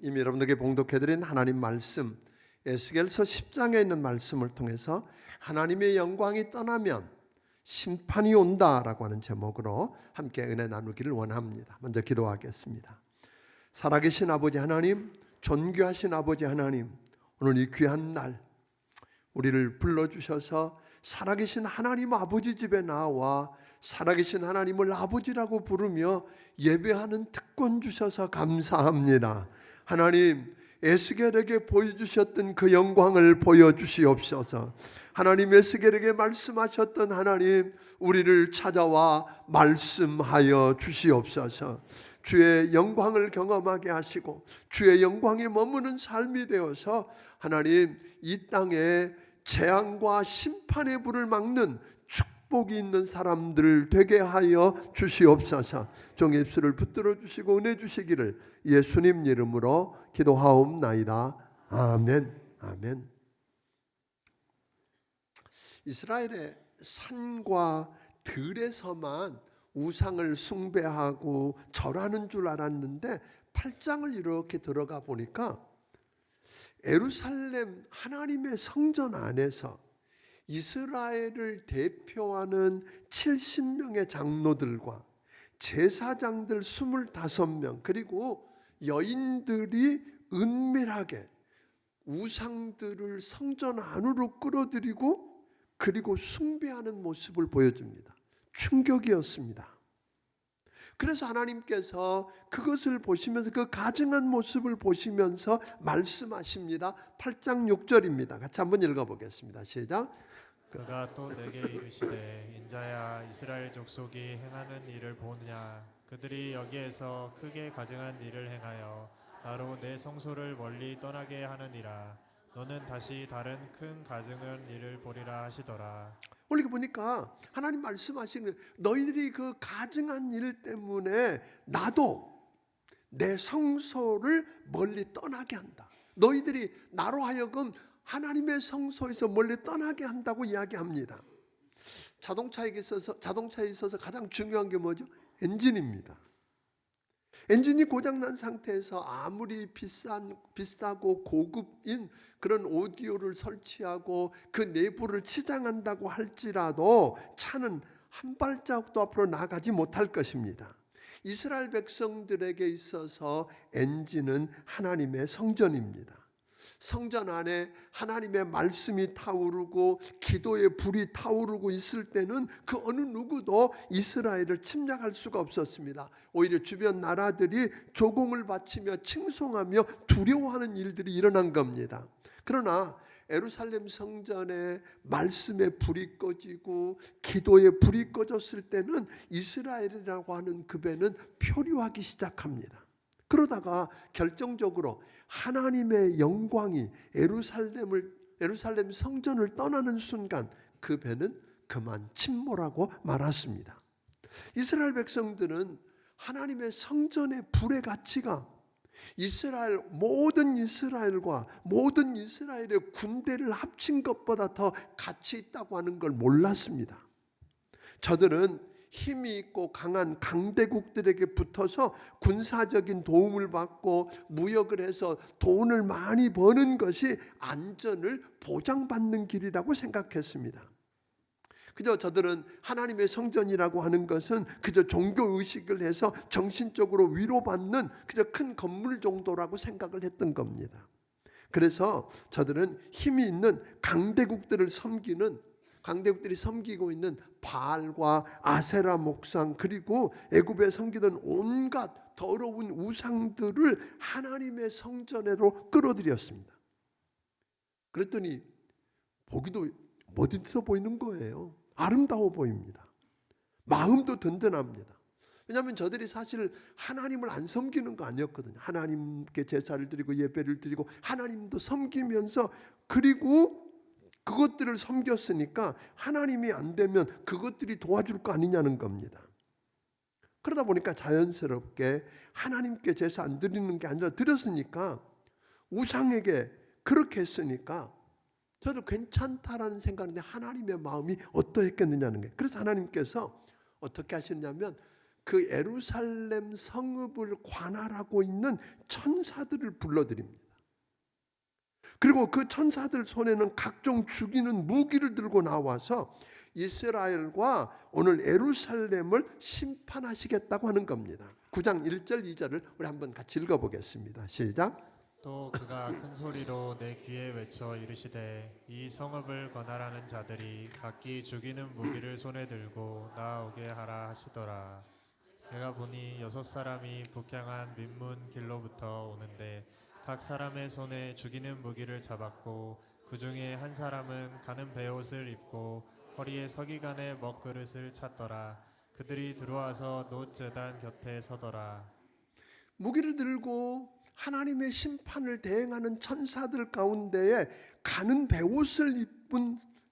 이미 여러분들에게 봉독해드린 하나님 말씀, 에스겔서 10장에 있는 말씀을 통해서 하나님의 영광이 떠나면 심판이 온다라고 하는 제목으로 함께 은혜 나누기를 원합니다. 먼저 기도하겠습니다. 살아계신 아버지 하나님, 존귀하신 아버지 하나님, 오늘 이 귀한 날 우리를 불러주셔서 살아계신 하나님 아버지 집에 나와 살아계신 하나님을 아버지라고 부르며 예배하는 특권 주셔서 감사합니다. 하나님, 에스겔에게 보여주셨던 그 영광을 보여주시옵소서. 하나님, 에스겔에게 말씀하셨던 하나님, 우리를 찾아와 말씀하여 주시옵소서. 주의 영광을 경험하게 하시고 주의 영광이 머무는 삶이 되어서 하나님, 이 땅에 재앙과 심판의 불을 막는 축복이 있는 사람들 되게 하여 주시옵소서. 종의 입술을 붙들어 주시고 은혜 주시기를 예수님 이름으로 기도하옵나이다. 아멘. 아멘. 이스라엘의 산과 들에서만 우상을 숭배하고 절하는 줄 알았는데 8장을 이렇게 들어가 보니까 예루살렘 하나님의 성전 안에서 이스라엘을 대표하는 70명의 장로들과 제사장들 25명 그리고 여인들이 은밀하게 우상들을 성전 안으로 끌어들이고 그리고 숭배하는 모습을 보여줍니다. 충격이었습니다. 그래서 하나님께서 그것을 보시면서 그 가증한 모습을 보시면서 말씀하십니다. 8장 6절입니다. 같이 한번 읽어보겠습니다. 시작. 그가 또 내게 이르시되 인자야 이스라엘 족속이 행하는 일을 보느냐 그들이 여기에서 크게 가증한 일을 행하여 나로 내 성소를 멀리 떠나게 하느니라 너는 다시 다른 큰 가증한 일을 보리라 하시더라. 오늘 보니까 하나님 말씀하시는 너희들이 그 가증한 일 때문에 나도 내 성소를 멀리 떠나게 한다. 너희들이 나로 하여금 하나님의 성소에서 멀리 떠나게 한다고 이야기합니다. 자동차에 있어서 가장 중요한 게 뭐죠? 엔진입니다. 엔진이 고장난 상태에서 아무리 비싸고 고급인 그런 오디오를 설치하고 그 내부를 치장한다고 할지라도 차는 한 발자국도 앞으로 나가지 못할 것입니다. 이스라엘 백성들에게 있어서 엔진은 하나님의 성전입니다. 성전 안에 하나님의 말씀이 타오르고 기도의 불이 타오르고 있을 때는 그 어느 누구도 이스라엘을 침략할 수가 없었습니다. 오히려 주변 나라들이 조공을 바치며 칭송하며 두려워하는 일들이 일어난 겁니다. 그러나 예루살렘 성전에 말씀의 불이 꺼지고 기도의 불이 꺼졌을 때는 이스라엘이라고 하는 그 배는 표류하기 시작합니다. 그러다가 결정적으로 하나님의 영광이 예루살렘 성전을 떠나는 순간 그 배는 그만 침몰하고 말았습니다. 이스라엘 백성들은 하나님의 성전의 불의 가치가 모든 이스라엘과 모든 이스라엘의 군대를 합친 것보다 더 가치 있다고 하는 걸 몰랐습니다. 저들은 힘이 있고 강한 강대국들에게 붙어서 군사적인 도움을 받고 무역을 해서 돈을 많이 버는 것이 안전을 보장받는 길이라고 생각했습니다. 그저 저들은 하나님의 성전이라고 하는 것은 그저 종교의식을 해서 정신적으로 위로받는 그저 큰 건물 정도라고 생각을 했던 겁니다. 그래서 저들은 힘이 있는 강대국들이 섬기고 있는 바알과 아세라 목상 그리고 애굽에 섬기던 온갖 더러운 우상들을 하나님의 성전으로 끌어들였습니다. 그랬더니 보기도 멋있어 보이는 거예요. 아름다워 보입니다. 마음도 든든합니다. 왜냐하면 저들이 사실 하나님을 안 섬기는 거 아니었거든요. 하나님께 제사를 드리고 예배를 드리고 하나님도 섬기면서 그리고 그것들을 섬겼으니까 하나님이 안 되면 그것들이 도와줄 거 아니냐는 겁니다. 그러다 보니까 자연스럽게 하나님께 제사 안 드리는 게 아니라 드렸으니까 우상에게 그렇게 했으니까 저도 괜찮다라는 생각인데 하나님의 마음이 어떠했겠느냐는 거예요. 그래서 하나님께서 어떻게 하셨냐면 그 예루살렘 성읍을 관할하고 있는 천사들을 불러들입니다. 그리고 그 천사들 손에는 각종 죽이는 무기를 들고 나와서 이스라엘과 오늘 예루살렘을 심판하시겠다고 하는 겁니다. 9장 1절 2절을 우리 한번 같이 읽어보겠습니다. 시작. 또 그가 큰 소리로 내 귀에 외쳐 이르시되 이 성읍을 관할하는 자들이 각기 죽이는 무기를 손에 들고 나오게 하라 하시더라. 내가 보니 6사람이 북향한 민문 길로부터 오는데 각 사람의 손에 죽이는 무기를 잡았고 그 중에 한 사람은 가는 베옷을 입고 허리에 서기관의 먹그릇을 찼더라. 그들이 들어와서 놋 제단 곁에 서더라. 무기를 들고 하나님의 심판을 대행하는 천사들 가운데에 가는 베옷을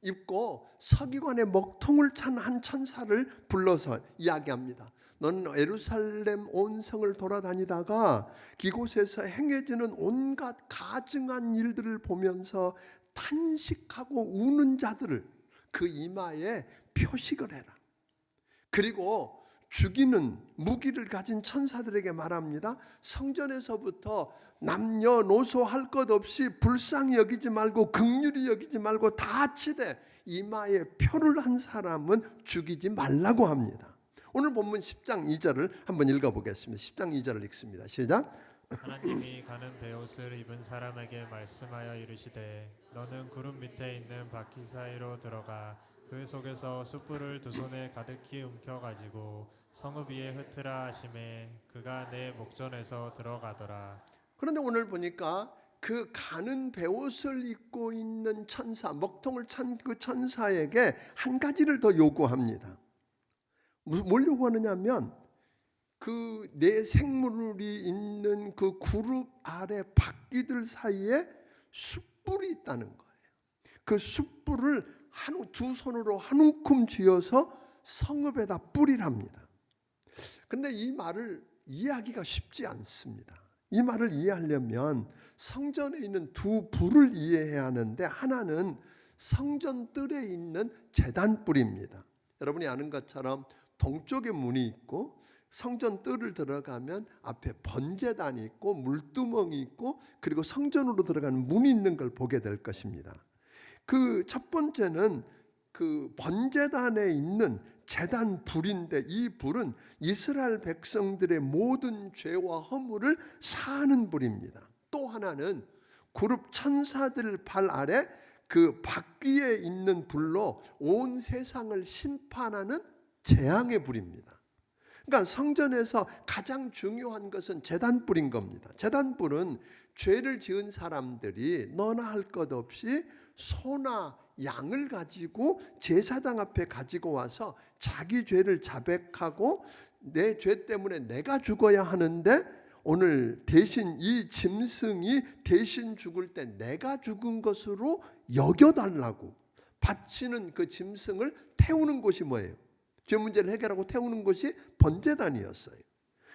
입고 서기관의 먹통을 찬 한 천사를 불러서 이야기합니다. 너는 예루살렘 온 성을 돌아다니다가 이곳에서 행해지는 온갖 가증한 일들을 보면서 탄식하고 우는 자들을 그 이마에 표식을 해라. 그리고 죽이는 무기를 가진 천사들에게 말합니다. 성전에서부터 남녀노소 할 것 없이 불쌍히 여기지 말고 긍휼히 여기지 말고 다 치되 이마에 표를 한 사람은 죽이지 말라고 합니다. 오늘 본문 10장 2절을 한번 읽어보겠습니다. 10장 2절을 읽습니다. 시작. 하나님이 가는 베옷을 입은 사람에게 말씀하여 이르시되 너는 구름 밑에 있는 바퀴 사이로 들어가 그 속에서 숯불을 두 손에 가득히 움켜가지고 성읍 위에 흩으라 하시매 그가 내 목전에서 들어가더라. 그런데 오늘 보니까 그 가는 베옷을 입고 있는 천사, 먹통을 찬 그 천사에게 한 가지를 더 요구합니다. 뭘 요구하느냐면 그 내 생물이 있는 그 그룹 아래 바퀴들 사이에 숯불이 있다는 거예요. 그 숯불을 두 손으로 한 움큼 쥐어서 성읍에다 뿌리랍니다. 근데 이 말을 이해하기가 쉽지 않습니다. 이 말을 이해하려면 성전에 있는 두 불을 이해해야 하는데 하나는 성전 뜰에 있는 제단불입니다. 여러분이 아는 것처럼 동쪽에 문이 있고 성전 뜰을 들어가면 앞에 번제단이 있고 물두멍이 있고 그리고 성전으로 들어가는 문이 있는 걸 보게 될 것입니다. 그 첫 번째는 그 번제단에 있는 제단 불인데 이 불은 이스라엘 백성들의 모든 죄와 허물을 사하는 불입니다. 또 하나는 그룹 천사들 발 아래 그 바퀴에 있는 불로 온 세상을 심판하는 재앙의 불입니다. 그러니까 성전에서 가장 중요한 것은 제단불인 겁니다. 제단불은 죄를 지은 사람들이 너나 할 것 없이 소나 양을 가지고 제사장 앞에 가지고 와서 자기 죄를 자백하고 내 죄 때문에 내가 죽어야 하는데 오늘 대신 이 짐승이 대신 죽을 때 내가 죽은 것으로 여겨달라고 바치는 그 짐승을 태우는 곳이 뭐예요? 죄 문제를 해결하고 태우는 것이 번제단이었어요.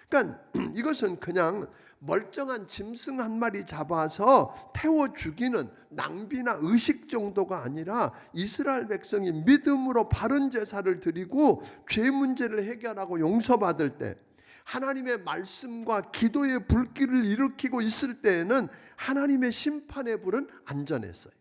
그러니까 이것은 그냥 멀쩡한 짐승 한 마리 잡아서 태워 죽이는 낭비나 의식 정도가 아니라 이스라엘 백성이 믿음으로 바른 제사를 드리고 죄 문제를 해결하고 용서받을 때 하나님의 말씀과 기도의 불길을 일으키고 있을 때에는 하나님의 심판의 불은 안전했어요.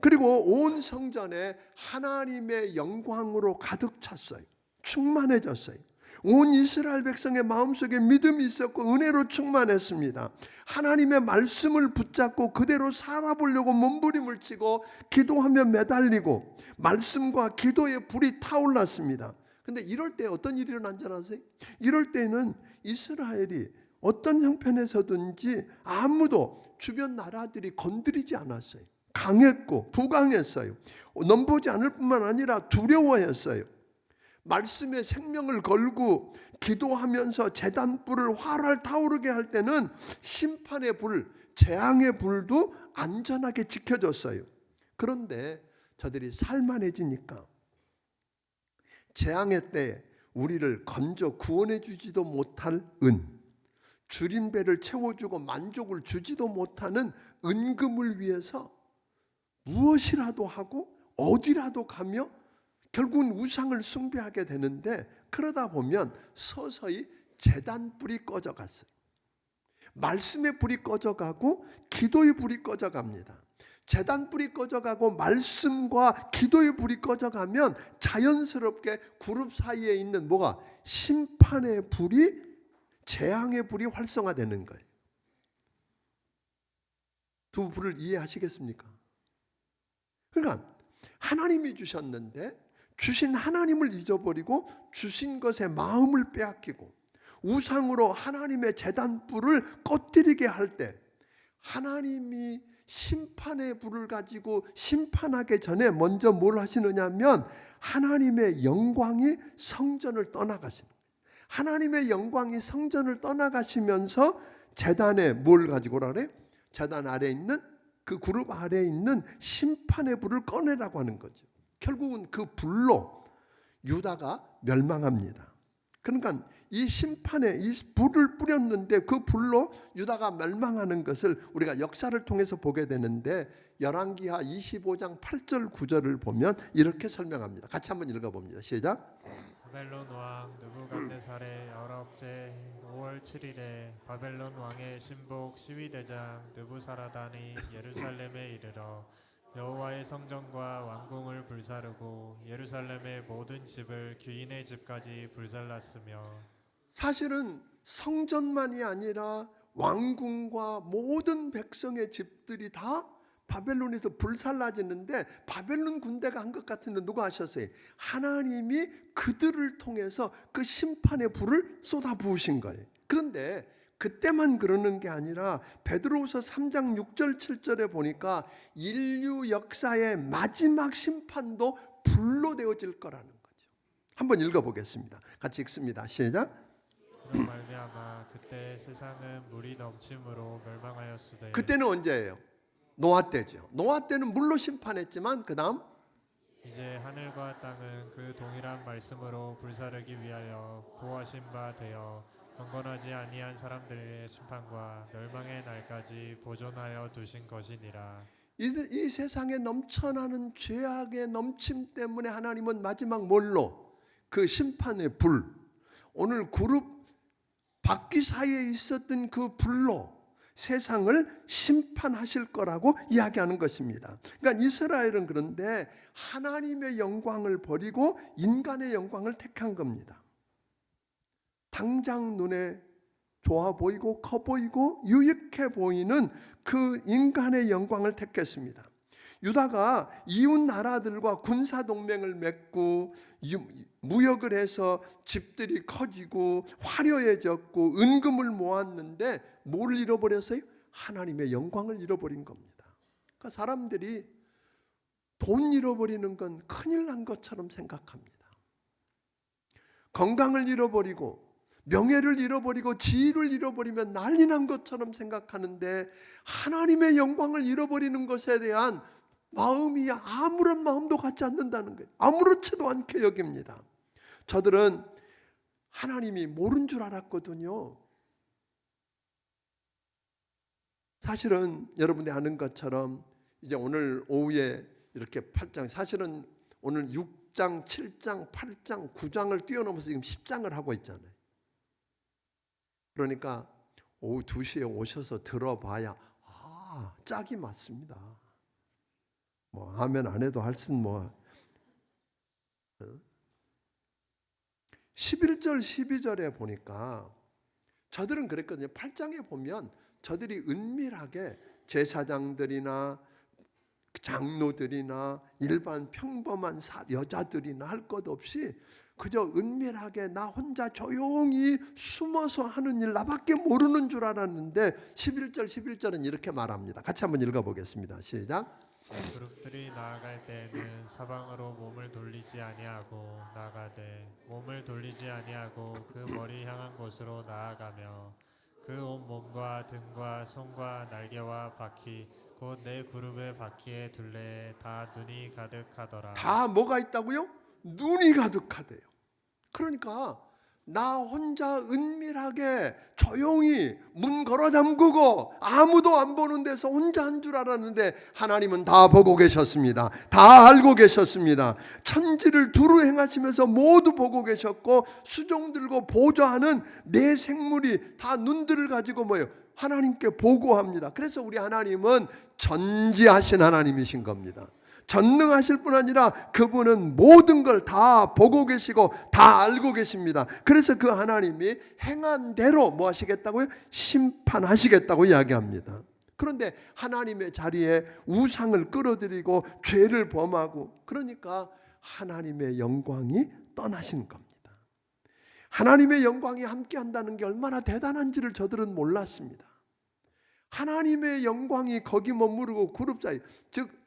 그리고 온 성전에 하나님의 영광으로 가득 찼어요. 충만해졌어요. 온 이스라엘 백성의 마음속에 믿음이 있었고 은혜로 충만했습니다. 하나님의 말씀을 붙잡고 그대로 살아보려고 몸부림을 치고 기도하며 매달리고 말씀과 기도의 불이 타올랐습니다. 그런데 이럴 때 어떤 일이 일어난 줄 아세요? 이럴 때는 이스라엘이 어떤 형편에서든지 아무도 주변 나라들이 건드리지 않았어요. 강했고 부강했어요. 넘보지 않을 뿐만 아니라 두려워했어요. 말씀에 생명을 걸고 기도하면서 제단불을 활활 타오르게 할 때는 심판의 불, 재앙의 불도 안전하게 지켜졌어요. 그런데 저들이 살만해지니까 재앙의 때 우리를 건져 구원해 주지도 못할 주림배를 채워주고 만족을 주지도 못하는 은금을 위해서 무엇이라도 하고 어디라도 가며 결국은 우상을 숭배하게 되는데 그러다 보면 서서히 제단 불이 꺼져갔어요. 말씀의 불이 꺼져가고 기도의 불이 꺼져갑니다. 제단 불이 꺼져가고 말씀과 기도의 불이 꺼져가면 자연스럽게 그룹 사이에 있는 뭐가 심판의 불이, 재앙의 불이 활성화되는 거예요. 두 불을 이해하시겠습니까? 그러니까 하나님이 주셨는데 주신 하나님을 잊어버리고 주신 것에 마음을 빼앗기고 우상으로 하나님의 제단불을 꺼뜨리게 할 때 하나님이 심판의 불을 가지고 심판하기 전에 먼저 뭘 하시느냐면 하나님의 영광이 성전을 떠나가시는 거예요. 하나님의 영광이 성전을 떠나가시면서 제단에 뭘 가지고 오라래? 제단 아래에 있는 그 그룹 아래에 있는 심판의 불을 꺼내라고 하는 거죠. 결국은 그 불로 유다가 멸망합니다. 그러니까 이 심판에 이 불을 뿌렸는데 그 불로 유다가 멸망하는 것을 우리가 역사를 통해서 보게 되는데 열왕기하 25장 8절 9절을 보면 이렇게 설명합니다. 같이 한번 읽어봅니다. 시작. 바벨론 왕 느부갓네살의 19째 5월 7일에 바벨론 왕의 신복 시위대장 느부사라단이 예루살렘에 이르러 여호와의 성전과 왕궁을 불사르고 예루살렘의 모든 집을 귀인의 집까지 불살랐으며 사실은 성전만이 아니라 왕궁과 모든 백성의 집들이 다 바벨론에서 불살라지는데 바벨론 군대가 한 것 같은데 누가 하셨어요? 하나님이 그들을 통해서 그 심판의 불을 쏟아 부으신 거예요. 그런데 그때만 그러는 게 아니라 베드로후서 3장 6절 7절에 보니까 인류 역사의 마지막 심판도 불로 되어질 거라는 거죠. 한번 읽어보겠습니다. 같이 읽습니다. 시작. 그로 말미암아 그때 세상은 물이 넘침으로 멸망하였으되 그때는 언제예요? 노아 때죠. 노아 때는 물로 심판했지만 그 다음 이제 하늘과 땅은 그 동일한 말씀으로 불사르기 위하여 보하신 바 되어 경건하지 아니한 사람들의 심판과 멸망의 날까지 보존하여 두신 것이니라. 이 세상에 넘쳐나는 죄악의 넘침 때문에 하나님은 마지막 뭘로? 그 심판의 불, 오늘 그룹 바퀴 사이에 있었던 그 불로 세상을 심판하실 거라고 이야기하는 것입니다. 그러니까 이스라엘은 그런데 하나님의 영광을 버리고 인간의 영광을 택한 겁니다. 당장 눈에 좋아 보이고 커 보이고 유익해 보이는 그 인간의 영광을 택했습니다. 유다가 이웃 나라들과 군사 동맹을 맺고 무역을 해서 집들이 커지고 화려해졌고 은금을 모았는데 뭘 잃어버렸어요? 하나님의 영광을 잃어버린 겁니다. 그러니까 사람들이 돈 잃어버리는 건 큰일 난 것처럼 생각합니다. 건강을 잃어버리고 명예를 잃어버리고 지위를 잃어버리면 난리 난 것처럼 생각하는데 하나님의 영광을 잃어버리는 것에 대한 마음이 아무런 마음도 갖지 않는다는 거예요. 아무렇지도 않게 여깁니다. 저들은 하나님이 모른 줄 알았거든요. 사실은 여러분이 아는 것처럼 이제 오늘 오후에 이렇게 8장, 사실은 오늘 6장, 7장, 8장, 9장을 뛰어넘어서 지금 10장을 하고 있잖아요. 그러니까 오후 2시에 오셔서 들어봐야 짝이 맞습니다. 뭐 하면 안 해도 할 수는 뭐 11절 12절에 보니까 저들은 그랬거든요. 8장에 보면 저들이 은밀하게 제사장들이나 장로들이나 일반 평범한 여자들이나 할 것 없이 그저 은밀하게 나 혼자 조용히 숨어서 하는 일 나밖에 모르는 줄 알았는데 11절은 이렇게 말합니다. 같이 한번 읽어보겠습니다. 시작. 그룹들이 나아갈 때에는 사방으로 몸을 돌리지 아니하고 나아가되 몸을 돌리지 아니하고 그 머리 향한 곳으로 나아가며 그 온 몸과 등과 손과 날개와 바퀴 곧 내 그룹의 바퀴의 둘레에 다 눈이 가득하더라. 다 뭐가 있다고요? 눈이 가득하대요. 그러니까 나 혼자 은밀하게 조용히 문 걸어 잠그고 아무도 안 보는 데서 혼자 한 줄 알았는데 하나님은 다 보고 계셨습니다. 다 알고 계셨습니다. 천지를 두루 행하시면서 모두 보고 계셨고 수종 들고 보좌하는 내 생물이 다 눈들을 가지고 뭐예요? 하나님께 보고합니다. 그래서 우리 하나님은 전지하신 하나님이신 겁니다. 전능하실 뿐 아니라 그분은 모든 걸 다 보고 계시고 다 알고 계십니다. 그래서 그 하나님이 행한 대로 뭐 하시겠다고요? 심판하시겠다고 이야기합니다. 그런데 하나님의 자리에 우상을 끌어들이고 죄를 범하고 그러니까 하나님의 영광이 떠나신 겁니다. 하나님의 영광이 함께 한다는 게 얼마나 대단한지를 저들은 몰랐습니다. 하나님의 영광이 거기 머무르고 그룹 사이, 즉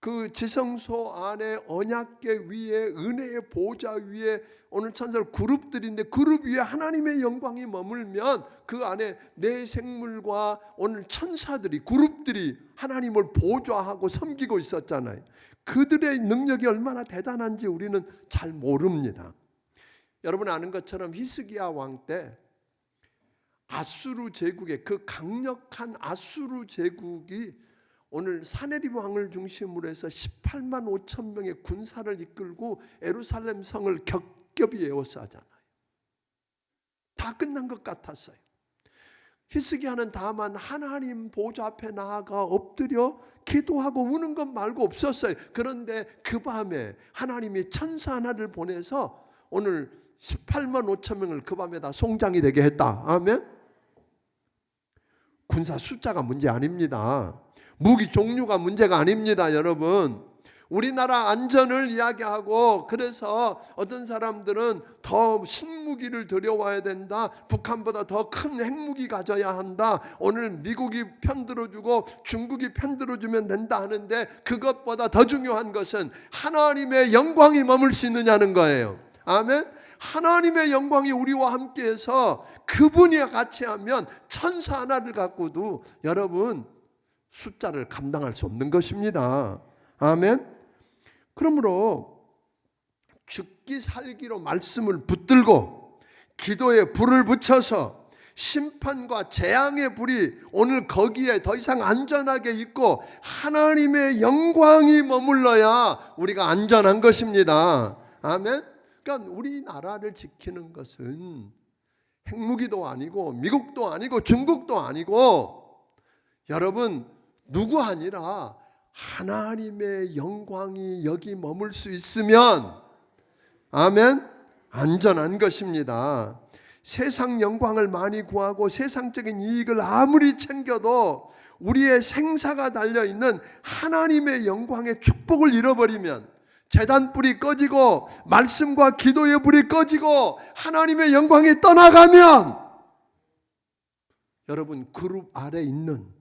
그 지성소 안에 언약궤 위에 은혜의 보좌 위에 오늘 천사들 그룹들인데 그룹 위에 하나님의 영광이 머물면 그 안에 내 생물과 오늘 천사들이 그룹들이 하나님을 보좌하고 섬기고 있었잖아요. 그들의 능력이 얼마나 대단한지 우리는 잘 모릅니다. 여러분 아는 것처럼 히스기야 왕 때 아수르 제국의 그 강력한 아수르 제국이 오늘 사네립 왕을 중심으로 해서 18만 5천 명의 군사를 이끌고 예루살렘 성을 겹겹이 에워싸잖아요. 다 끝난 것 같았어요. 히스기야는 다만 하나님 보좌 앞에 나아가 엎드려 기도하고 우는 것 말고 없었어요. 그런데 그 밤에 하나님이 천사 하나를 보내서 오늘 18만 5천 명을 그 밤에 다 송장이 되게 했다. 아멘. 군사 숫자가 문제 아닙니다. 무기 종류가 문제가 아닙니다, 여러분. 우리나라 안전을 이야기하고 그래서 어떤 사람들은 더 신무기를 들여와야 된다. 북한보다 더 큰 핵무기 가져야 한다. 오늘 미국이 편들어주고 중국이 편들어주면 된다 하는데 그것보다 더 중요한 것은 하나님의 영광이 머물 수 있느냐는 거예요. 아멘. 하나님의 영광이 우리와 함께해서 그분이 같이 하면 천사 하나를 갖고도 여러분 숫자를 감당할 수 없는 것입니다. 아멘. 그러므로 죽기 살기로 말씀을 붙들고 기도에 불을 붙여서 심판과 재앙의 불이 오늘 거기에 더 이상 안전하게 있고 하나님의 영광이 머물러야 우리가 안전한 것입니다. 아멘. 그러니까 우리나라를 지키는 것은 핵무기도 아니고 미국도 아니고 중국도 아니고 여러분 누구 아니라 하나님의 영광이 여기 머물 수 있으면 아멘 안전한 것입니다. 세상 영광을 많이 구하고 세상적인 이익을 아무리 챙겨도 우리의 생사가 달려있는 하나님의 영광의 축복을 잃어버리면 제단 불이 꺼지고 말씀과 기도의 불이 꺼지고 하나님의 영광이 떠나가면 여러분 그룹 아래 있는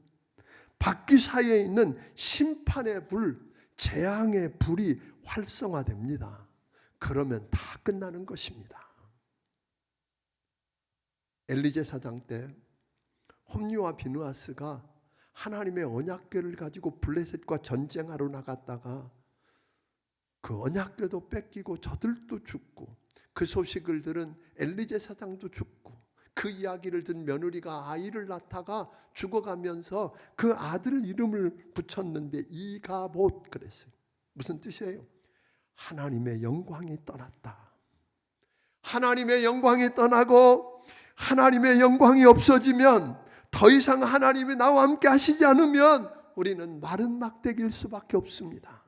바퀴 사이에 있는 심판의 불, 재앙의 불이 활성화됩니다. 그러면 다 끝나는 것입니다. 엘리제 사장 때 홈리와 비느하스가 하나님의 언약궤를 가지고 블레셋과 전쟁하러 나갔다가 그 언약궤도 뺏기고 저들도 죽고 그 소식을 들은 엘리제 사장도 죽고 그 이야기를 든 며느리가 아이를 낳다가 죽어가면서 그 아들 이름을 붙였는데 이가봇 그랬어요. 무슨 뜻이에요? 하나님의 영광이 떠났다. 하나님의 영광이 떠나고 하나님의 영광이 없어지면 더 이상 하나님이 나와 함께 하시지 않으면 우리는 마른 막대기일 수밖에 없습니다.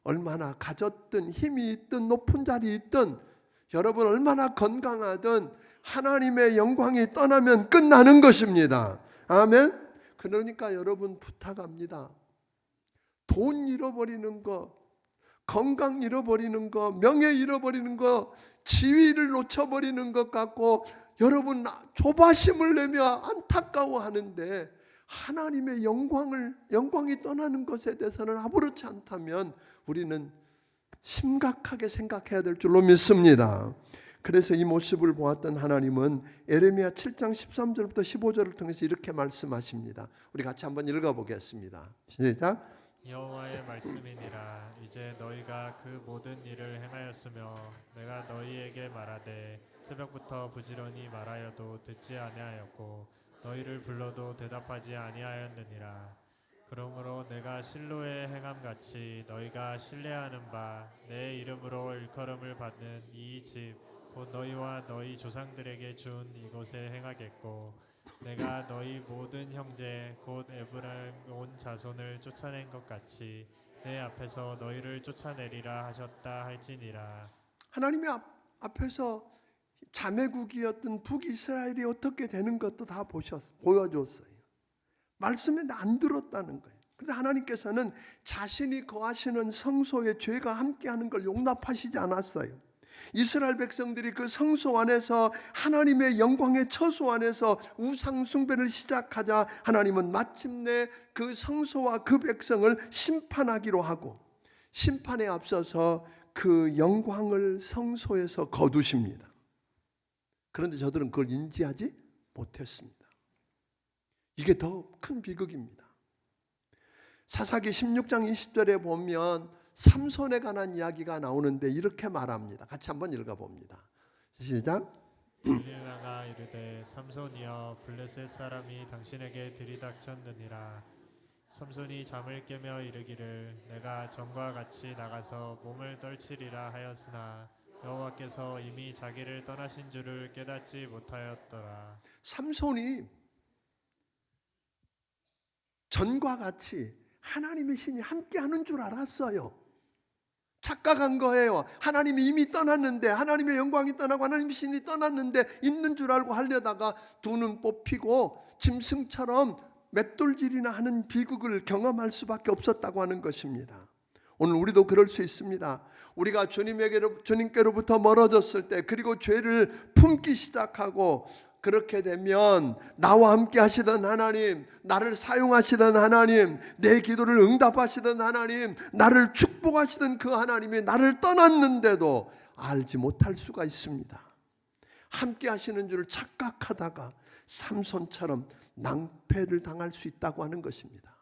얼마나 가졌든 힘이 있든 높은 자리에 있든 여러분 얼마나 건강하든 하나님의 영광이 떠나면 끝나는 것입니다. 아멘. 그러니까 여러분 부탁합니다. 돈 잃어버리는 거, 건강 잃어버리는 거, 명예 잃어버리는 거, 지위를 놓쳐버리는 것 같고 여러분 조바심을 내며 안타까워하는데 하나님의 영광이 떠나는 것에 대해서는 아무렇지 않다면 우리는 심각하게 생각해야 될 줄로 믿습니다. 그래서 이 모습을 보았던 하나님은 에레미야 7장 13절부터 15절을 통해서 이렇게 말씀하십니다. 우리 같이 한번 읽어보겠습니다. 시작. 여호와의 말씀이니라. 이제 너희가 그 모든 일을 행하였으며 내가 너희에게 말하되 새벽부터 부지런히 말하여도 듣지 아니하였고 너희를 불러도 대답하지 아니하였느니라. 그러므로 내가 실로의 행함 같이 너희가 신뢰하는 바 내 이름으로 일컬음을 받는 이 집 곧 너희와 너희 조상들에게 준 이곳에 행하겠고 내가 너희 모든 형제 곧 에브라임 온 자손을 쫓아낸 것 같이 내 앞에서 너희를 쫓아내리라 하셨다 할지니라. 하나님의 앞에서 자매국이었던 북이스라엘이 어떻게 되는 것도 다 보여줬어요. 말씀에 안 들었다는 거예요. 그런데 하나님께서는 자신이 거하시는 성소에 죄가 함께하는 걸 용납하시지 않았어요. 이스라엘 백성들이 그 성소 안에서 하나님의 영광의 처소 안에서 우상 숭배를 시작하자 하나님은 마침내 그 성소와 그 백성을 심판하기로 하고 심판에 앞서서 그 영광을 성소에서 거두십니다. 그런데 저들은 그걸 인지하지 못했습니다. 이게 더 큰 비극입니다. 사사기 16장 20절에 보면 삼손에 관한 이야기가 나오는데 이렇게 말합니다. 같이 한번 읽어봅니다. 시작. 들릴라가 이르되 삼손이여 블레셋 사람이 당신에게 들이닥쳤느니라. 삼손이 잠을 깨며 이르기를 내가 전과 같이 나가서 몸을 떨치리라 하였으나 여호와께서 이미 자기를 떠나신 줄을 깨닫지 못하였더라. 삼손이 전과 같이 하나님의 신이 함께하는 줄 알았어요. 착각한 거예요. 하나님이 이미 떠났는데, 하나님의 영광이 떠나고 하나님의 신이 떠났는데 있는 줄 알고 하려다가 두 눈 뽑히고 짐승처럼 맷돌질이나 하는 비극을 경험할 수밖에 없었다고 하는 것입니다. 오늘 우리도 그럴 수 있습니다. 우리가 주님께로부터 멀어졌을 때, 그리고 죄를 품기 시작하고 그렇게 되면 나와 함께 하시던 하나님, 나를 사용하시던 하나님, 내 기도를 응답하시던 하나님, 나를 축복하시던 그 하나님이 나를 떠났는데도 알지 못할 수가 있습니다. 함께 하시는 줄을 착각하다가 삼손처럼 낭패를 당할 수 있다고 하는 것입니다.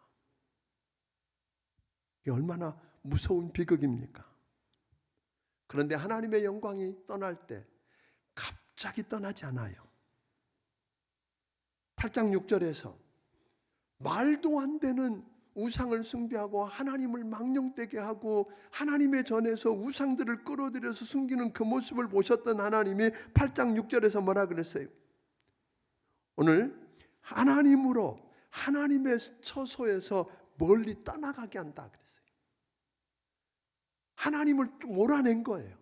이게 얼마나 무서운 비극입니까? 그런데 하나님의 영광이 떠날 때 갑자기 떠나지 않아요. 8장 6절에서 말도 안 되는 우상을 숭배하고 하나님을 망령되게 하고 하나님의 전에서 우상들을 끌어들여서 숨기는 그 모습을 보셨던 하나님이 8장 6절에서 뭐라 그랬어요? 오늘 하나님으로 하나님의 처소에서 멀리 떠나가게 한다 그랬어요. 하나님을 몰아낸 거예요.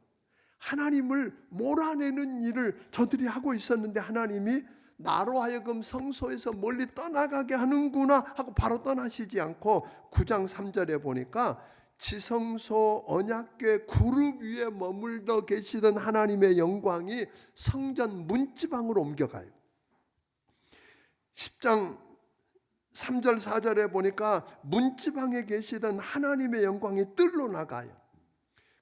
하나님을 몰아내는 일을 저들이 하고 있었는데 하나님이 나로 하여금 성소에서 멀리 떠나가게 하는구나 하고 바로 떠나시지 않고 9장 3절에 보니까 지성소 언약궤 그룹 위에 머물러 계시던 하나님의 영광이 성전 문지방으로 옮겨가요. 10장 3절 4절에 보니까 문지방에 계시던 하나님의 영광이 뜰로 나가요.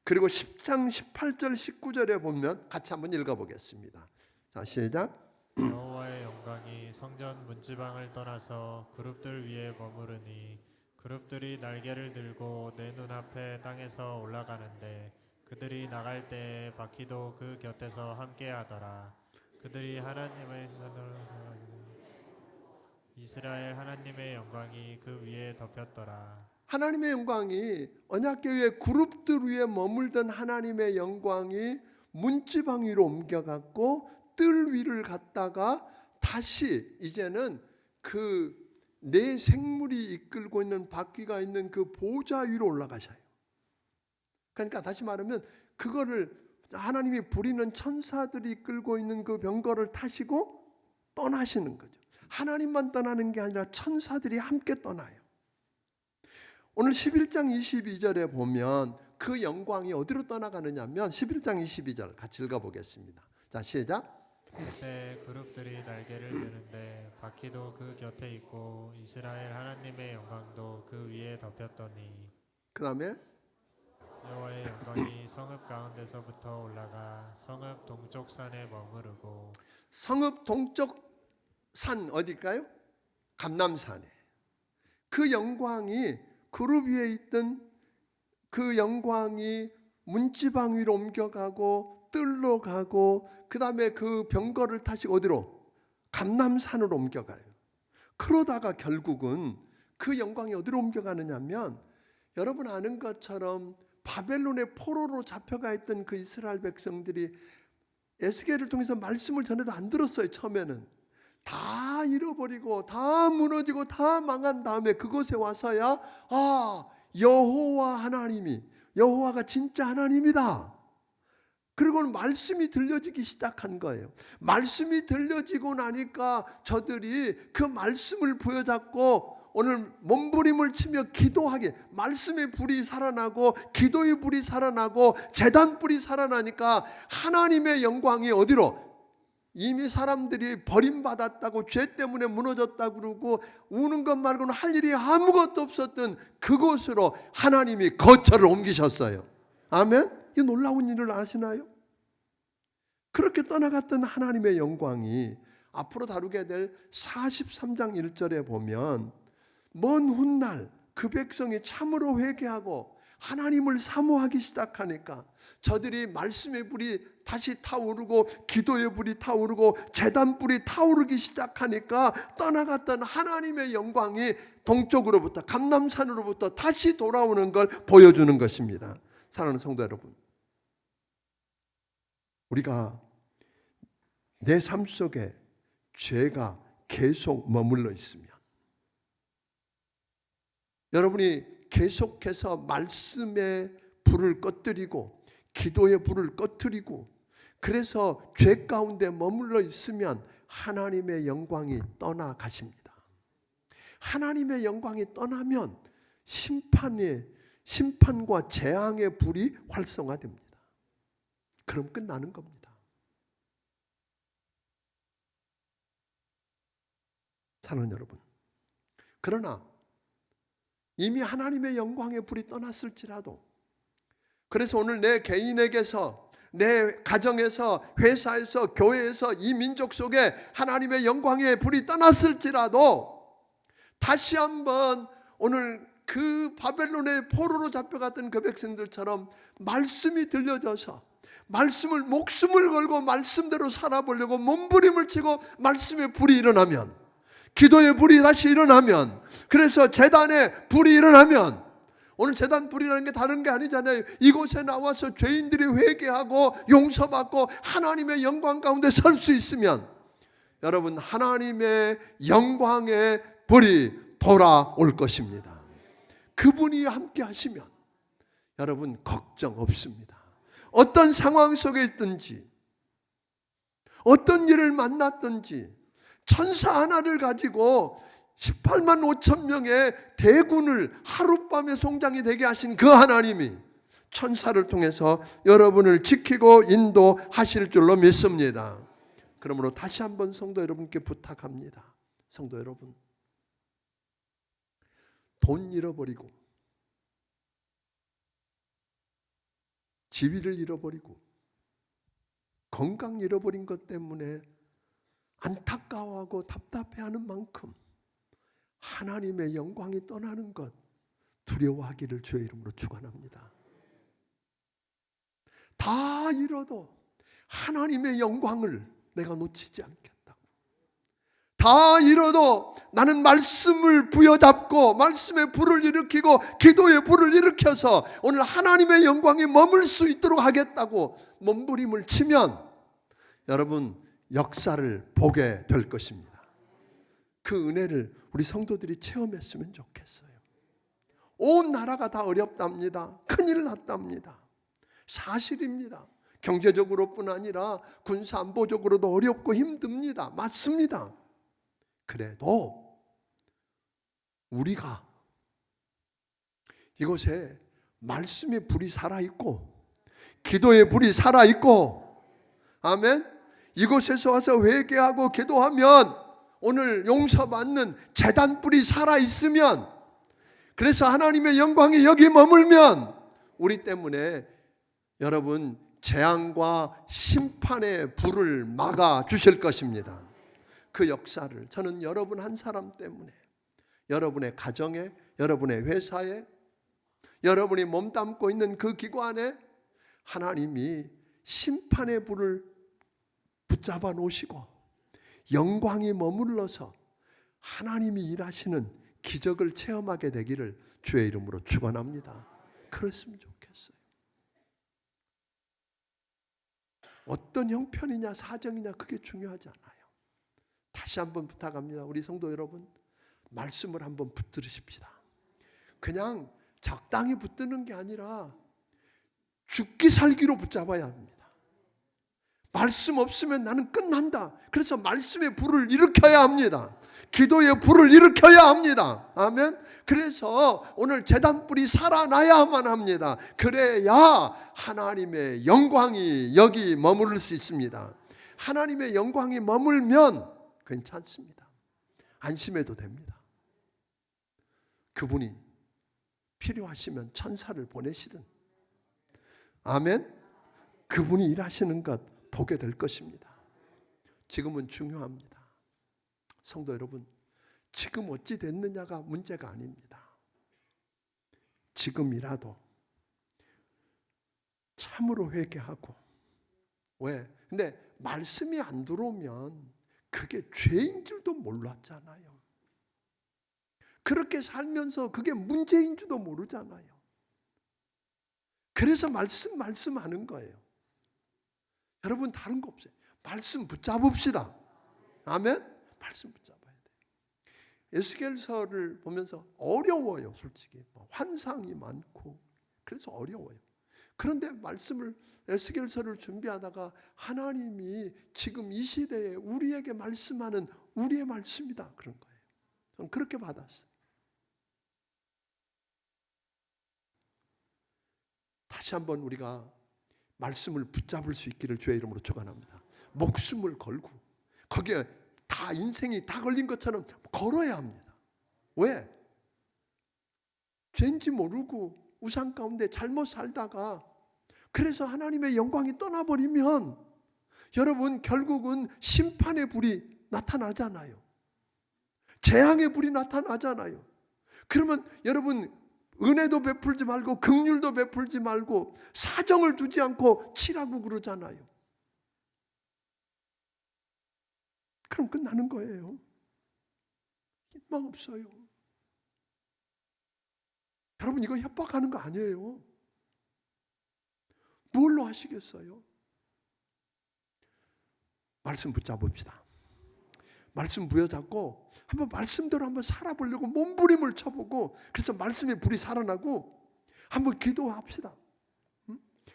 그리고 10장 18절 19절에 보면 같이 한번 읽어보겠습니다. 자, 시작. 여호와의 영광이 성전 문지방을 떠나서 그룹들 위에 머무르니 그룹들이 날개를 들고 내 눈앞에 땅에서 올라가는데 그들이 나갈 때에 바퀴도 그 곁에서 함께하더라. 그들이 하나님의 손으로 이스라엘 하나님의 영광이 그 위에 덮였더라. 하나님의 영광이 언약궤의 그룹들 위에 머물던 하나님의 영광이 문지방 위로 옮겨갔고 뜰 위를 갔다가 다시 이제는 그 내 생물이 이끌고 있는 바퀴가 있는 그 보좌 위로 올라가셔요. 그러니까 다시 말하면 그거를 하나님이 부리는 천사들이 이끌고 있는 그 병거를 타시고 떠나시는 거죠. 하나님만 떠나는 게 아니라 천사들이 함께 떠나요. 오늘 11장 22절에 보면 그 영광이 어디로 떠나가느냐면 11장 22절 같이 읽어보겠습니다. 자, 시작. 그때 그룹들이 날개를 드는데 바퀴도 그 곁에 있고 이스라엘 하나님의 영광도 그 위에 덮였더니 그 다음에 여호와의 영광이 성읍 가운데서부터 올라가 성읍 동쪽 산에 머무르고 성읍 동쪽 산 어딜까요? 감람산에 그 영광이 그룹 위에 있던 그 영광이 문지방 위로 옮겨가고 뜰로 가고 그 다음에 그 병거를 타시 어디로? 감람산으로 옮겨가요. 그러다가 결국은 그 영광이 어디로 옮겨가느냐면 여러분 아는 것처럼 바벨론의 포로로 잡혀가 있던 그 이스라엘 백성들이 에스겔을 통해서 말씀을 전해도 안 들었어요. 처음에는 다 잃어버리고 다 무너지고 다 망한 다음에 그곳에 와서야 여호와 하나님이, 여호와가 진짜 하나님이다. 그리고는 말씀이 들려지기 시작한 거예요. 말씀이 들려지고 나니까 저들이 그 말씀을 부여잡고 오늘 몸부림을 치며 기도하게, 말씀의 불이 살아나고 기도의 불이 살아나고 제단 불이 살아나니까 하나님의 영광이 어디로? 이미 사람들이 버림받았다고 죄 때문에 무너졌다고 그러고 우는 것 말고는 할 일이 아무것도 없었던 그곳으로 하나님이 거처를 옮기셨어요. 아멘? 이 놀라운 일을 아시나요? 그렇게 떠나갔던 하나님의 영광이 앞으로 다루게 될 43장 1절에 보면 먼 훗날 그 백성이 참으로 회개하고 하나님을 사모하기 시작하니까 저들이 말씀의 불이 다시 타오르고 기도의 불이 타오르고 제단 불이 타오르기 시작하니까 떠나갔던 하나님의 영광이 동쪽으로부터 감람산으로부터 다시 돌아오는 걸 보여주는 것입니다. 사랑하는 성도 여러분, 우리가 내 삶 속에 죄가 계속 머물러 있으면 여러분이 계속해서 말씀의 불을 꺼뜨리고 기도의 불을 꺼뜨리고 그래서 죄 가운데 머물러 있으면 하나님의 영광이 떠나가십니다. 하나님의 영광이 떠나면 심판과 재앙의 불이 활성화됩니다. 그럼 끝나는 겁니다. 사랑하는 여러분, 그러나 이미 하나님의 영광의 불이 떠났을지라도, 그래서 오늘 내 개인에게서, 내 가정에서, 회사에서, 교회에서, 이 민족 속에 하나님의 영광의 불이 떠났을지라도 다시 한번 오늘 그 바벨론의 포로로 잡혀갔던 그 백성들처럼 말씀이 들려져서 말씀을 목숨을 걸고 말씀대로 살아보려고 몸부림을 치고 말씀의 불이 일어나면, 기도의 불이 다시 일어나면, 그래서 제단에 불이 일어나면, 오늘 제단 불이라는 게 다른 게 아니잖아요. 이곳에 나와서 죄인들이 회개하고 용서받고 하나님의 영광 가운데 설 수 있으면 여러분 하나님의 영광의 불이 돌아올 것입니다. 그분이 함께 하시면 여러분 걱정 없습니다. 어떤 상황 속에 있든지 어떤 일을 만났든지 천사 하나를 가지고 18만 5천 명의 대군을 하룻밤에 송장이 되게 하신 그 하나님이 천사를 통해서 여러분을 지키고 인도하실 줄로 믿습니다. 그러므로 다시 한번 성도 여러분께 부탁합니다. 성도 여러분, 돈 잃어버리고 지위를 잃어버리고 건강 잃어버린 것 때문에 안타까워하고 답답해하는 만큼 하나님의 영광이 떠나는 것 두려워하기를 주의 이름으로 축원합니다. 다 잃어도 하나님의 영광을 내가 놓치지 않겠다고. 다 잃어도 나는 말씀을 부여잡고 말씀의 불을 일으키고 기도의 불을 일으켜서 오늘 하나님의 영광이 머물 수 있도록 하겠다고 몸부림을 치면 여러분 역사를 보게 될 것입니다. 그 은혜를 우리 성도들이 체험했으면 좋겠어요. 온 나라가 다 어렵답니다. 큰일 났답니다. 사실입니다. 경제적으로뿐 아니라 군사안보적으로도 어렵고 힘듭니다. 맞습니다. 그래도 우리가 이곳에 말씀의 불이 살아있고 기도의 불이 살아있고 아멘, 이곳에서 와서 회개하고 기도하면 오늘 용서받는 제단불이 살아있으면, 그래서 하나님의 영광이 여기 머물면 우리 때문에 여러분 재앙과 심판의 불을 막아 주실 것입니다. 그 역사를 저는 여러분 한 사람 때문에, 여러분의 가정에, 여러분의 회사에, 여러분이 몸담고 있는 그 기관에 하나님이 심판의 불을 붙잡아 놓으시고 영광이 머물러서 하나님이 일하시는 기적을 체험하게 되기를 주의 이름으로 축원합니다. 그랬으면 좋겠어요. 어떤 형편이냐 사정이냐 그게 중요하지 않아요. 다시 한번 부탁합니다. 우리 성도 여러분, 말씀을 한번 붙들으십시다. 그냥 적당히 붙드는 게 아니라 죽기 살기로 붙잡아야 합니다. 말씀 없으면 나는 끝난다. 그래서 말씀의 불을 일으켜야 합니다. 기도의 불을 일으켜야 합니다. 아멘. 그래서 오늘 제단불이 살아나야만 합니다. 그래야 하나님의 영광이 여기 머무를 수 있습니다. 하나님의 영광이 머물면 괜찮습니다. 안심해도 됩니다. 그분이 필요하시면 천사를 보내시든, 아멘. 그분이 일하시는 것 보게 될 것입니다. 지금은 중요합니다. 성도 여러분, 지금 어찌 됐느냐가 문제가 아닙니다. 지금이라도 참으로 회개하고. 왜? 근데 말씀이 안 들어오면 그게 죄인 줄도 몰랐잖아요. 그렇게 살면서 그게 문제인 줄도 모르잖아요. 그래서 말씀하는 거예요. 여러분, 다른 거 없어요. 말씀 붙잡읍시다. 아멘. 말씀 붙잡아야 돼요. 에스겔서를 보면서 어려워요. 솔직히 환상이 많고 그래서 어려워요. 그런데 말씀을 에스겔서를 준비하다가 하나님이 지금 이 시대에 우리에게 말씀하는 우리의 말씀이다 그런 거예요. 저는 그렇게 받았어요. 다시 한번 우리가 말씀을 붙잡을 수 있기를 주의 이름으로 축원합니다. 목숨을 걸고 거기에 다 인생이 다 걸린 것처럼 걸어야 합니다. 왜? 죄인지 모르고 우상 가운데 잘못 살다가 그래서 하나님의 영광이 떠나버리면 여러분 결국은 심판의 불이 나타나잖아요. 재앙의 불이 나타나잖아요. 그러면 여러분 은혜도 베풀지 말고 긍휼도 베풀지 말고 사정을 두지 않고 치라고 그러잖아요. 그럼 끝나는 거예요. 희망 없어요. 여러분 이거 협박하는 거 아니에요. 뭘로 하시겠어요? 말씀 붙잡읍시다. 말씀 부여잡고 한번 말씀대로 한번 살아보려고 몸부림을 쳐보고 그래서 말씀의 불이 살아나고 한번 기도합시다.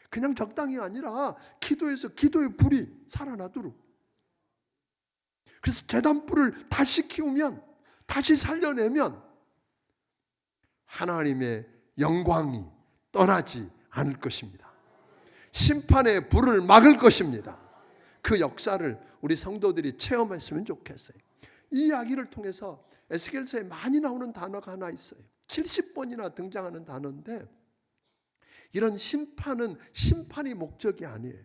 그냥 적당히 아니라 기도해서 기도의 불이 살아나도록. 그래서 제단불을 다시 키우면 다시 살려내면 하나님의 영광이 떠나지 않을 것입니다. 심판의 불을 막을 것입니다. 그 역사를 우리 성도들이 체험했으면 좋겠어요. 이 이야기를 통해서 에스겔서에 많이 나오는 단어가 하나 있어요. 70번이나 등장하는 단어인데 이런 심판이 목적이 아니에요.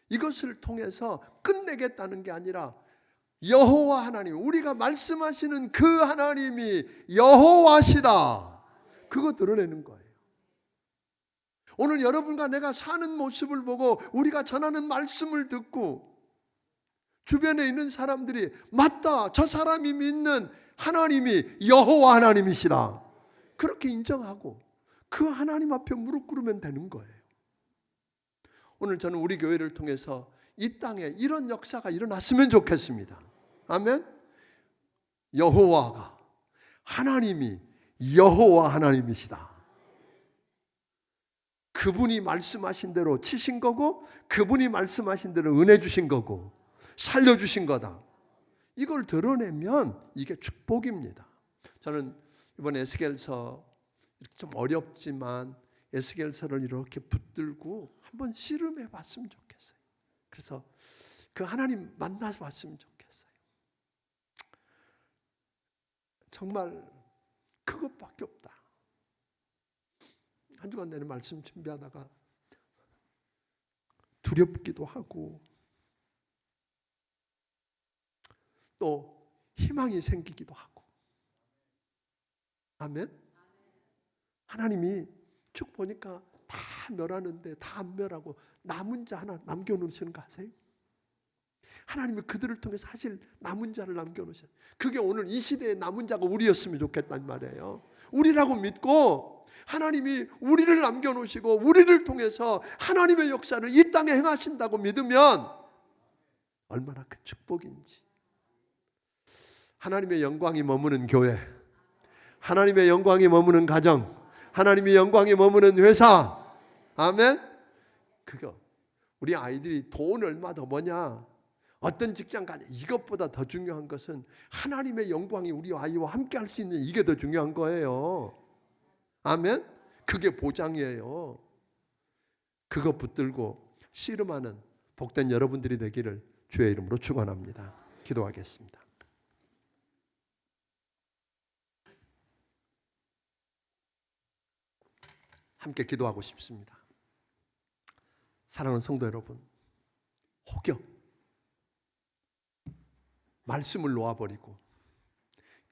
이것을 통해서 끝내겠다는 게 아니라 여호와 하나님, 우리가 말씀하시는 그 하나님이 여호와시다. 그거 드러내는 거예요. 오늘 여러분과 내가 사는 모습을 보고 우리가 전하는 말씀을 듣고 주변에 있는 사람들이 맞다, 저 사람이 믿는 하나님이 여호와 하나님이시다. 그렇게 인정하고 그 하나님 앞에 무릎 꿇으면 되는 거예요. 오늘 저는 우리 교회를 통해서 이 땅에 이런 역사가 일어났으면 좋겠습니다. 아멘. 여호와가 하나님이 여호와 하나님이시다. 그분이 말씀하신 대로 치신 거고 그분이 말씀하신 대로 은혜 주신 거고 살려주신 거다. 이걸 드러내면 이게 축복입니다. 저는 이번 에스겔서 좀 어렵지만 에스겔서를 이렇게 붙들고 한번 씨름해 봤으면 좋겠어요. 그래서 그 하나님 만나서 봤으면 좋겠어요. 정말 그것밖에 없다. 한 주간 내내 말씀 준비하다가 두렵기도 하고 또 희망이 생기기도 하고. 아멘. 하나님이 쭉 보니까 다 멸하는데 다 안 멸하고 남은 자 하나 남겨놓으시는 거 아세요? 하나님이 그들을 통해 사실 남은 자를 남겨놓으셨어요. 그게 오늘 이 시대의 남은 자가 우리였으면 좋겠단 말이에요. 우리라고 믿고 하나님이 우리를 남겨놓으시고 우리를 통해서 하나님의 역사를 이 땅에 행하신다고 믿으면 얼마나 큰 축복인지. 하나님의 영광이 머무는 교회, 하나님의 영광이 머무는 가정, 하나님의 영광이 머무는 회사. 아멘. 그거 우리 아이들이 돈 얼마 더 버냐, 어떤 직장 가냐, 이것보다 더 중요한 것은 하나님의 영광이 우리 아이와 함께 할 수 있는 이게 더 중요한 거예요. 아멘. 그게 보장이에요. 그거 붙들고 씨름하는 복된 여러분들이 되기를 주의 이름으로 축원합니다. 기도하겠습니다. 함께 기도하고 싶습니다. 사랑하는 성도 여러분, 혹여 말씀을 놓아버리고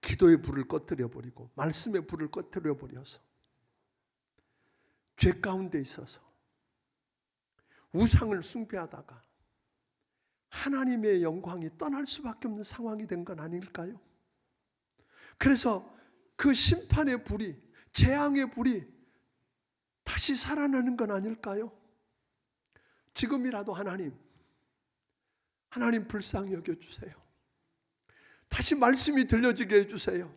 기도의 불을 꺼뜨려버리고 말씀의 불을 꺼뜨려버려서 죄 가운데 있어서 우상을 숭배하다가 하나님의 영광이 떠날 수밖에 없는 상황이 된 건 아닐까요? 그래서 그 심판의 불이, 재앙의 불이 다시 살아나는 건 아닐까요? 지금이라도 하나님 불쌍히 여겨주세요. 다시 말씀이 들려지게 해주세요.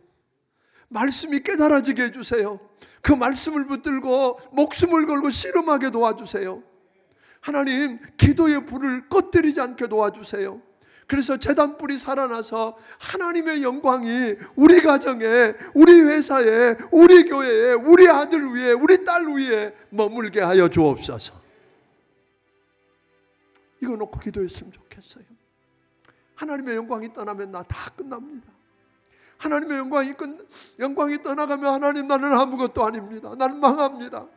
말씀이 깨달아지게 해주세요. 그 말씀을 붙들고 목숨을 걸고 씨름하게 도와주세요. 하나님, 기도의 불을 꺼뜨리지 않게 도와주세요. 그래서 제단불이 살아나서 하나님의 영광이 우리 가정에, 우리 회사에, 우리 교회에, 우리 아들 위에, 우리 딸 위에 머물게 하여 주옵소서. 이거 놓고 기도했으면 좋겠어요. 하나님의 영광이 떠나면 나 다 끝납니다. 하나님의 영광이 떠나가면 하나님, 나는 아무것도 아닙니다. 나는 망합니다.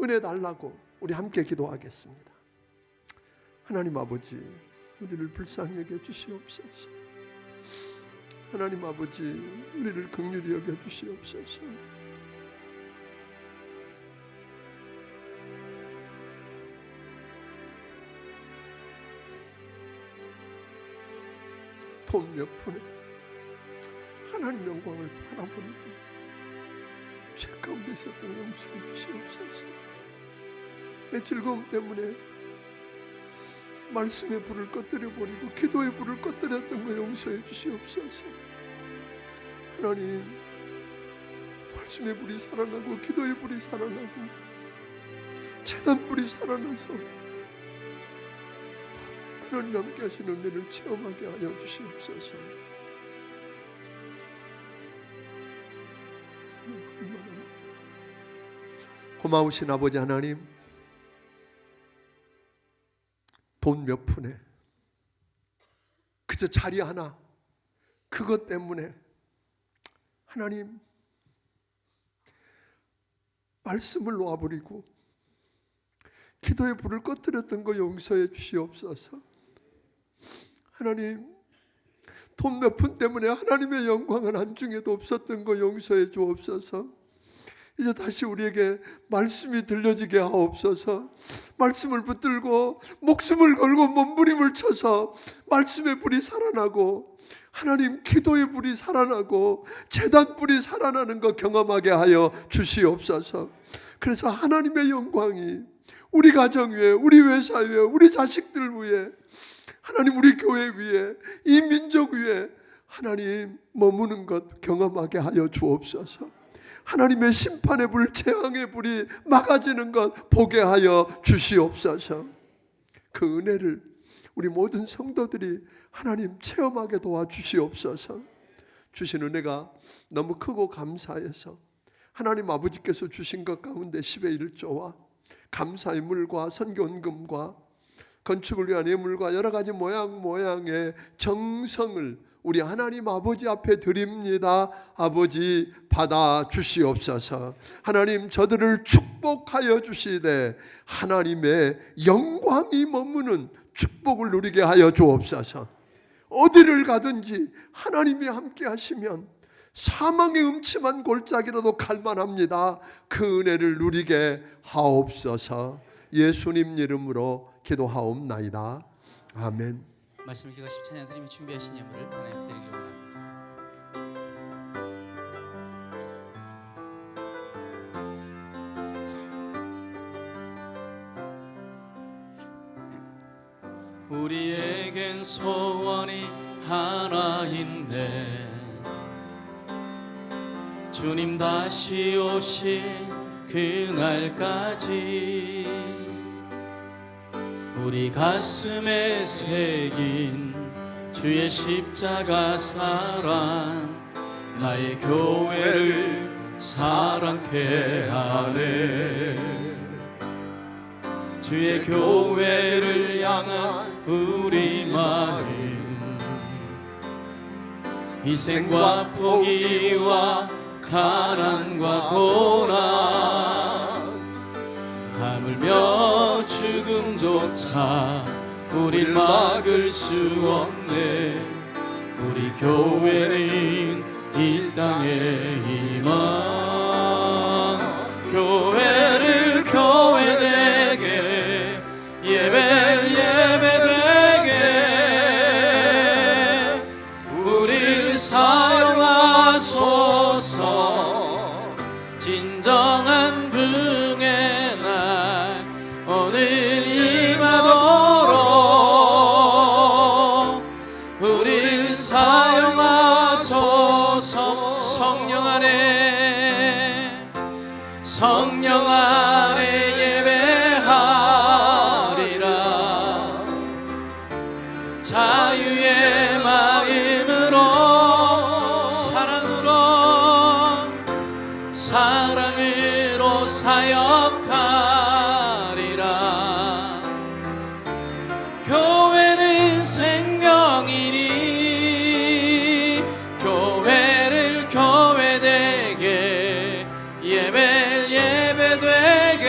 은혜 달라고 우리 함께 기도하겠습니다. 하나님 아버지, 우리를 불쌍히 여겨 주시옵소서. 하나님 아버지, 우리를 긍휼히 여겨 주시옵소서. 돈 몇 푼에 하나님 영광을 바라보는 죄 가운데 있었던 용서해 주시옵소서. 내 즐거움 때문에 말씀의 불을 꺼뜨려버리고 기도의 불을 꺼뜨렸던 거 용서해 주시옵소서. 하나님, 말씀의 불이 살아나고 기도의 불이 살아나고 제단 불이 살아나서 하나님 함께 하시는 은혜를 체험하게 하여 주시옵소서. 고마우신 아버지 하나님, 돈 몇 푼에 그저 자리 하나, 그것 때문에 하나님 말씀을 놓아버리고 기도의 불을 꺼뜨렸던 거 용서해 주시옵소서. 하나님, 돈 몇 푼 때문에 하나님의 영광은 한중에도 없었던 거 용서해 주옵소서. 이제 다시 우리에게 말씀이 들려지게 하옵소서. 말씀을 붙들고 목숨을 걸고 몸부림을 쳐서 말씀의 불이 살아나고 하나님, 기도의 불이 살아나고 제단 불이 살아나는 거 경험하게 하여 주시옵소서. 그래서 하나님의 영광이 우리 가정 위에, 우리 회사 위에, 우리 자식들 위에, 하나님 우리 교회 위에, 이 민족 위에 하나님 머무는 것 경험하게 하여 주옵소서. 하나님의 심판의 불, 재앙의 불이 막아지는 것 보게 하여 주시옵소서. 그 은혜를 우리 모든 성도들이 하나님 체험하게 도와주시옵소서. 주신 은혜가 너무 크고 감사해서 하나님 아버지께서 주신 것 가운데 10의 1조와 감사의 물과 선교원금과 건축을 위한 예물과 여러 가지 모양의 정성을 우리 하나님 아버지 앞에 드립니다. 아버지, 받아 주시옵소서. 하나님, 저들을 축복하여 주시되 하나님의 영광이 머무는 축복을 누리게 하여 주옵소서. 어디를 가든지 하나님이 함께 하시면 사망의 음침한 골짜기라도 갈만합니다. 그 은혜를 누리게 하옵소서. 예수님 이름으로 기도하옵나이다. 아멘. 말씀을 기도하시고 찬양 드리며 준비하신 예물을 하나님 드리기를 원합니다. 우리에겐 소원이 하나 있네. 주님 다시 오실 그날까지 우리 가슴에 새긴 주의 십자가 사랑 나의 교회를 사랑케 하네. 주의 교회를 향한 우리 마음 희생과 포기와 가난과 고난 하물며 죽음조차 우릴 막을 수 없네. 우리 교회는 이 땅의 희망. 교회를 교회되게 예배를 예배되게 우리를 사용하소서. 진정한 긍의 날 오늘 임하도록 우리를 사용하소서. 성령 안에 성령 안에 예배하리라. 자유의 마음으로 사랑으로 사역하리라. 교회는 생명이니 교회를 교회되게 예배를 예배되게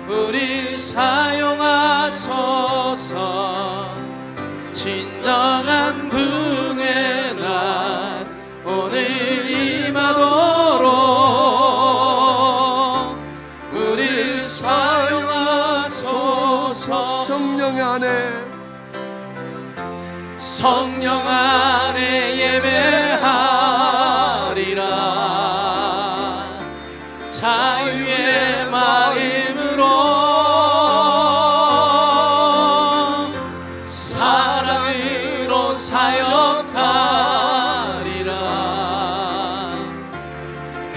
우리를 사용하소서. 진정한 긍의 날 오늘 임하도록 우리를 사용하소서. 성령 안에 성령 안에 예배하리라. 자유의 마음으로 사랑으로 사역하리라.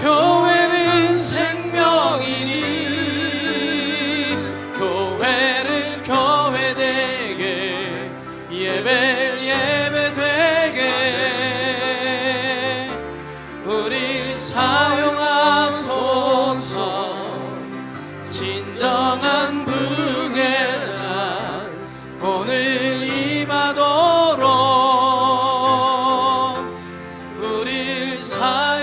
교회는 생명이니 교회를 교회되게 예배를 예배되게 우리를 사용하소서. 진정한 긍의 날 오늘 임하도록 우리를 사용하소서.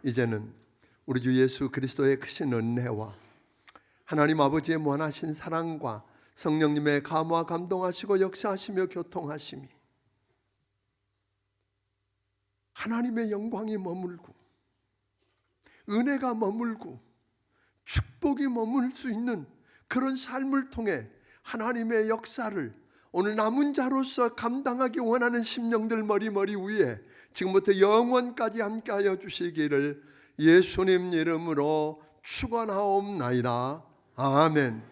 이제는 우리 주 예수 그리스도의 크신 은혜와 하나님 아버지의 무한하신 사랑과 성령님의 감화 감동하시고 역사하시며 교통하심이 하나님의 영광이 머물고 은혜가 머물고 축복이 머물 수 있는 그런 삶을 통해 하나님의 역사를 오늘 남은 자로서 감당하기 원하는 심령들 머리 위에 지금부터 영원까지 함께하여 주시기를 예수님 이름으로 축원하옵나이다. 아멘.